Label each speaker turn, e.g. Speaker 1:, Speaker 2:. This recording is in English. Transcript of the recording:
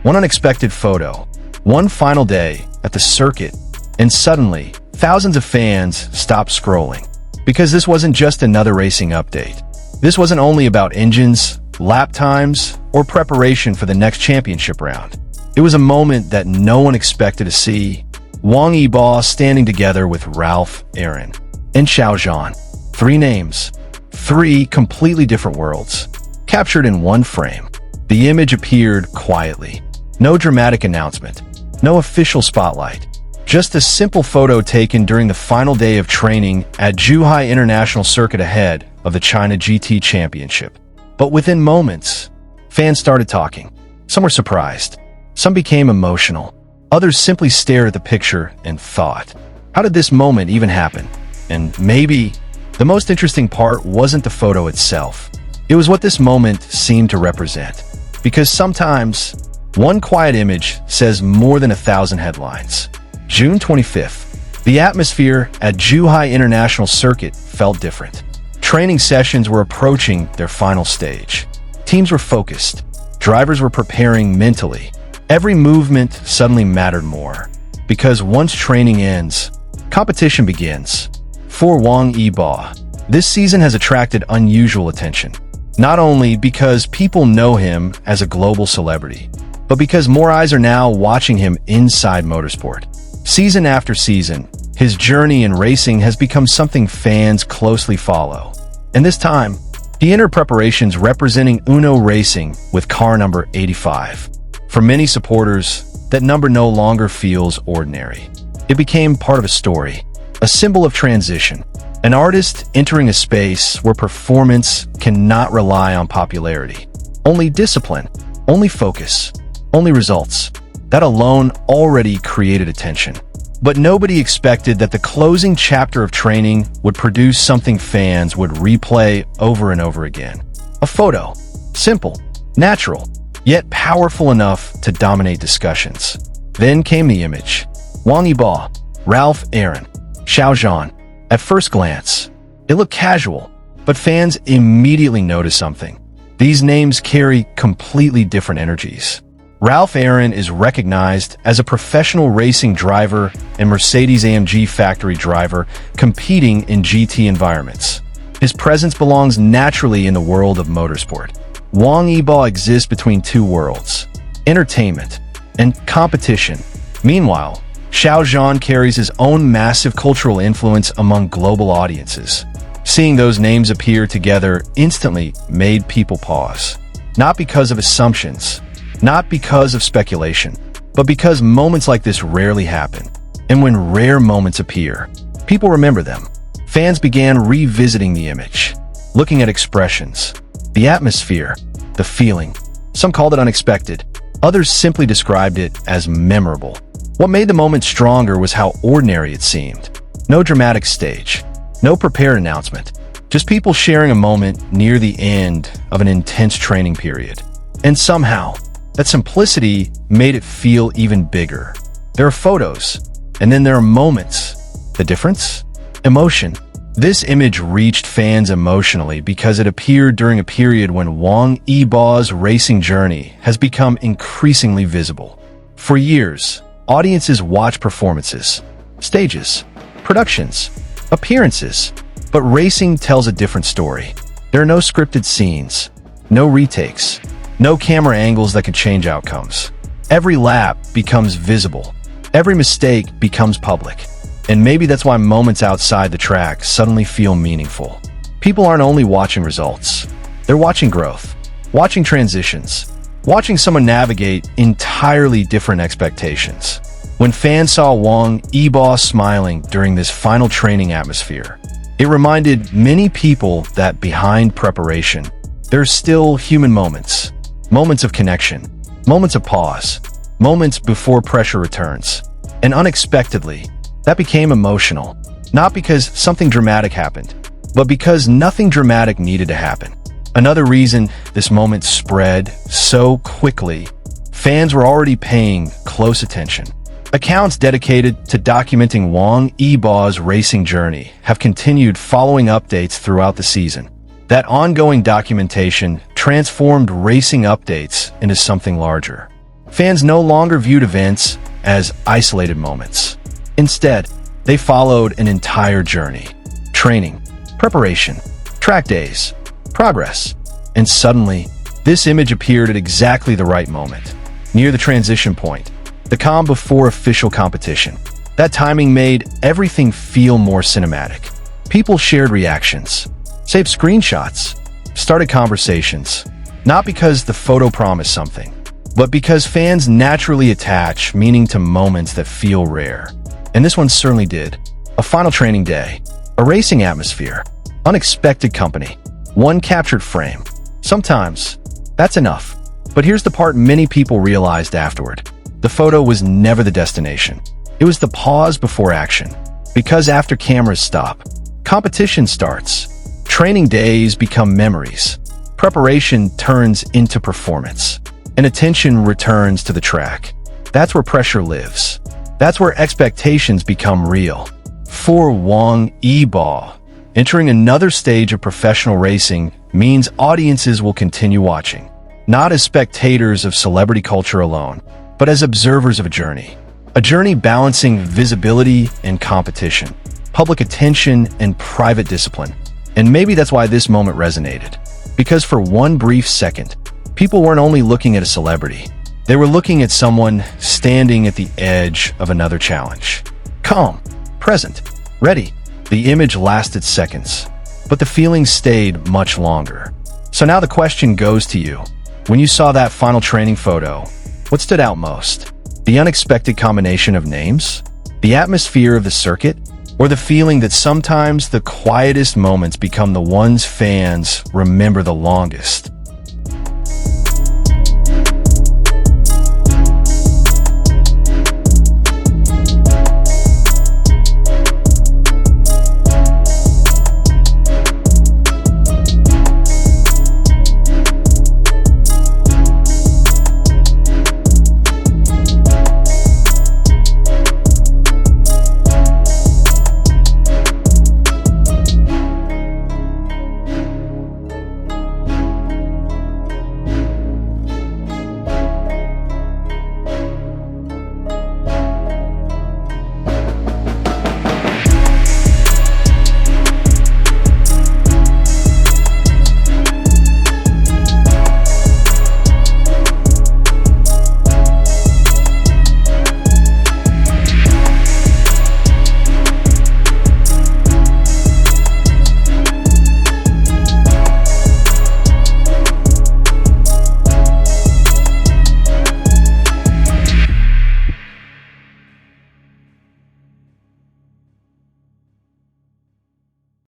Speaker 1: One unexpected photo, one final day at the circuit, and suddenly, thousands of fans stopped scrolling. Because this wasn't just another racing update. This wasn't only about engines, lap times, or preparation for the next championship round. It was a moment that no one expected to see. Wang Yibo standing together with Ralf Aron Xiao Zhan. 3 names, 3 completely different worlds, captured in one frame. The image appeared quietly. No dramatic announcement, no official spotlight. Just a simple photo taken during the final day of training at Zhuhai International Circuit ahead of the China GT Championship. But within moments, fans started talking. Some were surprised. Some became emotional. Others simply stared at the picture and thought, how did this moment even happen? And maybe the most interesting part wasn't the photo itself. It was what this moment seemed to represent. Because sometimes, one quiet image says more than 1,000 headlines. June 25th. The atmosphere at Zhuhai International Circuit felt different. Training sessions were approaching their final stage. Teams were focused. Drivers were preparing mentally. Every movement suddenly mattered more. Because once training ends, competition begins. For Wang Yibo, this season has attracted unusual attention. Not only because people know him as a global celebrity, but because more eyes are now watching him inside motorsport. Season after season, his journey in racing has become something fans closely follow. And this time, he entered preparations representing Uno Racing with car number 85. For many supporters, that number no longer feels ordinary. It became part of a story, a symbol of transition, an artist entering a space where performance cannot rely on popularity. Only discipline, only focus, only results. That alone already created attention. But nobody expected that the closing chapter of training would produce something fans would replay over and over again. A photo, simple, natural, yet powerful enough to dominate discussions. Then came the image. Wang Yibo, Ralf Aron Xiao Zhan. At first glance, it looked casual, but fans immediately noticed something. These names carry completely different energies. Ralf Aron is recognized as a professional racing driver and Mercedes-AMG factory driver competing in GT environments. His presence belongs naturally in the world of motorsport. Wang Yibo exists between 2 worlds, entertainment and competition. Meanwhile, Xiao Zhan carries his own massive cultural influence among global audiences. Seeing those names appear together instantly made people pause. Not because of assumptions, not because of speculation, but because moments like this rarely happen. And when rare moments appear, people remember them. Fans began revisiting the image, looking at expressions, the atmosphere, the feeling. Some called it unexpected. Others simply described it as memorable. What made the moment stronger was how ordinary it seemed. No dramatic stage, no prepared announcement, just people sharing a moment near the end of an intense training period. And somehow, that simplicity made it feel even bigger. There are photos, and then there are moments. The difference? Emotion. This image reached fans emotionally because it appeared during a period when Wang Yibo's racing journey has become increasingly visible. For years, audiences watch performances, stages, productions, appearances, but racing tells a different story. There are no scripted scenes, no retakes, no camera angles that could change outcomes. Every lap becomes visible. Every mistake becomes public. And maybe that's why moments outside the track suddenly feel meaningful. People aren't only watching results. They're watching growth, watching transitions, watching someone navigate entirely different expectations. When fans saw Wang Yibo smiling during this final training atmosphere, it reminded many people that behind preparation, there are still human moments. Moments of connection, moments of pause, moments before pressure returns. And unexpectedly, that became emotional, not because something dramatic happened, but because nothing dramatic needed to happen. Another reason this moment spread so quickly, fans were already paying close attention. Accounts dedicated to documenting Wang Yibo's racing journey have continued following updates throughout the season. That ongoing documentation transformed racing updates into something larger. Fans no longer viewed events as isolated moments. Instead, they followed an entire journey. Training, preparation, track days, progress. And suddenly, this image appeared at exactly the right moment, near the transition point, the calm before official competition. That timing made everything feel more cinematic. People shared reactions, saved screenshots, started conversations, not because the photo promised something, but because fans naturally attach meaning to moments that feel rare. And this one certainly did. A final training day, a racing atmosphere, unexpected company, one captured frame. Sometimes, that's enough. But here's the part many people realized afterward. The photo was never the destination. It was the pause before action. Because after cameras stop, competition starts. Training days become memories. Preparation turns into performance. And attention returns to the track. That's where pressure lives. That's where expectations become real. For Wang Yibo, entering another stage of professional racing means audiences will continue watching, not as spectators of celebrity culture alone, but as observers of a journey balancing visibility and competition, public attention and private discipline. And maybe that's why this moment resonated, because for one brief second, people weren't only looking at a celebrity, they were looking at someone standing at the edge of another challenge. Calm, present, ready. The image lasted seconds, but the feeling stayed much longer. So now the question goes to you. When you saw that final training photo, what stood out most? The unexpected combination of names? The atmosphere of the circuit? Or the feeling that sometimes the quietest moments become the ones fans remember the longest?